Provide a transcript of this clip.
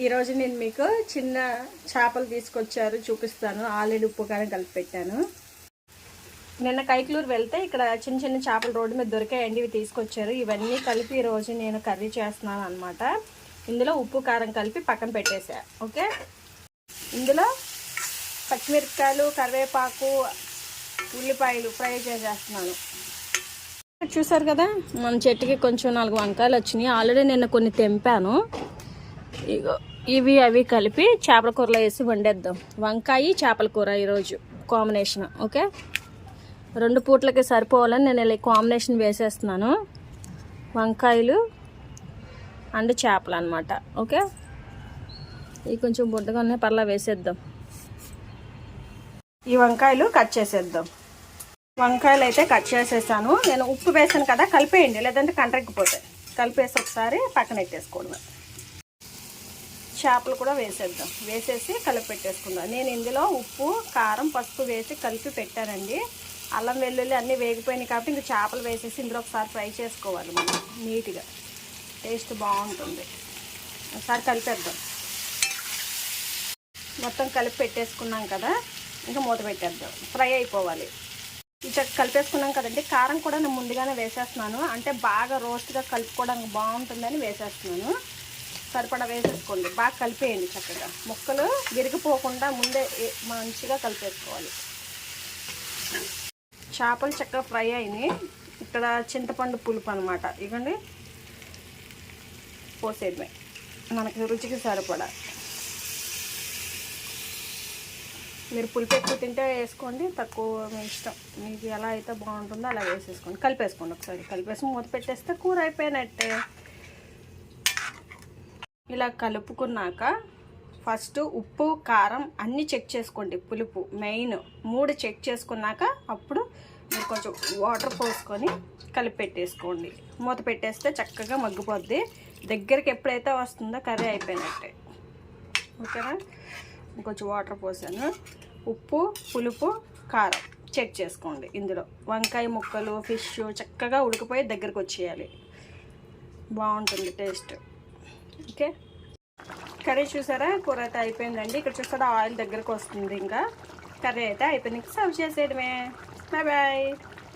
ఈరోజు నేను మీకు చిన్న చేపలు తీసుకొచ్చారు చూపిస్తాను. ఆల్రెడీ ఉప్పు కారం కలిపి పెట్టాను. నిన్న కైకలూరు వెళ్తే ఇక్కడ చిన్న చిన్న చేపలు రోడ్డు మీద దొరికాయండి. ఇవి తీసుకొచ్చారు. ఇవన్నీ కలిపి ఈరోజు నేను కర్రీ చేస్తున్నాను అనమాట. ఇందులో ఉప్పు కారం కలిపి పక్కన పెట్టేసా. ఓకే, ఇందులో పచ్చిమిరపకాయలు, కరివేపాకు, ఉల్లిపాయలు ఫ్రై చేసేస్తున్నాను. చూసారు కదా, మన చెట్టుకి కొంచెం 4 వంకాయలు వచ్చినాయి. ఆల్రెడీ నిన్న కొన్ని తెంపాను. ఇవి అవి కలిపి చేపల కూరలో వేసి వండేద్దాం. వంకాయ చేపల కూర ఈరోజు కాంబినేషన్. ఓకే, 2 పూట్లకి సరిపోవాలని నేను ఇలా కాంబినేషన్ వేసేస్తున్నాను. వంకాయలు అండ్ చేపలు అనమాట. ఓకే, ఇవి కొంచెం బుడ్డగా ఉన్నాయి, పర్లా వేసేద్దాం. ఈ వంకాయలు కట్ చేసేద్దాం. వంకాయలు అయితే కట్ చేసేసాను. నేను ఉప్పు వేసాను కదా, కలిపేయండి, లేదంటే కండ్రెక్కిపోతాయి. కలిపేసి ఒకసారి పక్కన పెట్టేసుకోవడమే. చేపలు కూడా వేసేద్దాం. వేసేసి కలిపి పెట్టేసుకుందాం. నేను ఇందులో ఉప్పు, కారం, పసుపు వేసి కలిపి పెట్టానండి. అల్లం వెల్లుల్లి అన్నీ వేగిపోయినాయి కాబట్టి ఇంక చేపలు వేసేసి ఇందులో ఒకసారి ఫ్రై చేసుకోవాలి మనం నీట్గా. టేస్ట్ బాగుంటుంది. ఒకసారి కలిపేద్దాం. మొత్తం కలిపి పెట్టేసుకున్నాం కదా, ఇంకా మూత పెట్టేద్దాం. ఫ్రై అయిపోవాలి. ఈ చెక్క కలిపేసుకున్నాం కదండి. కారం కూడా నేను ముందుగానే వేసేస్తున్నాను, అంటే బాగా రోస్ట్గా కలుపుకోవడానికి బాగుంటుందని వేసేస్తున్నాను. సరిపడా వేసేసుకోండి. బాగా కలిపేయండి చక్కగా. ముక్కలు విరిగిపోకుండా ముందే మంచిగా కలిపేసుకోవాలి. చేపలు చక్కగా ఫ్రై అయినాయి. ఇక్కడ చింతపండు పులుపు అనమాట. ఇవ్వండి, పోసేద్దాం మనకి రుచికి సరిపడా. మీరు పులుపు ఎక్కువ తింటే వేసుకోండి, తక్కువ మీ ఇష్టం. మీకు ఎలా అయితే బాగుంటుందో అలా వేసేసుకోండి. కలిపేసుకోండి. ఒకసారి కలిపేసి మూత పెట్టేస్తే కూర అయిపోయినట్టే. ఇలా కలుపుకున్నాక ఫస్ట్ ఉప్పు, కారం అన్నీ చెక్ చేసుకోండి. పులుపు మెయిన్ 3 చెక్ చేసుకున్నాక అప్పుడు మీరు కొంచెం వాటర్ పోసుకొని కలిపి పెట్టేసుకోండి. మూత పెట్టేస్తే చక్కగా మగ్గిపోద్ది. దగ్గరికి ఎప్పుడైతే వస్తుందో కర్రీ అయిపోయినట్టే. ఓకేనా, ఇంకొంచెం వాటర్ పోసాను. ఉప్పు, పులుపు, కారం చెక్ చేసుకోండి. ఇందులో వంకాయ ముక్కలు, ఫిష్ చక్కగా ఉడికిపోయి దగ్గరకు వచ్చేయాలి. బాగుంటుంది టేస్ట్. ఓకే, కర్రీ చూసారా, కూర అయితే అయిపోయిందండి. ఇక్కడ చూసారా ఆయిల్ దగ్గరకు వస్తుంది. ఇంకా కర్రీ అయితే అయిపోయింది. సర్వ్ చేసేయడమే. Bye bye.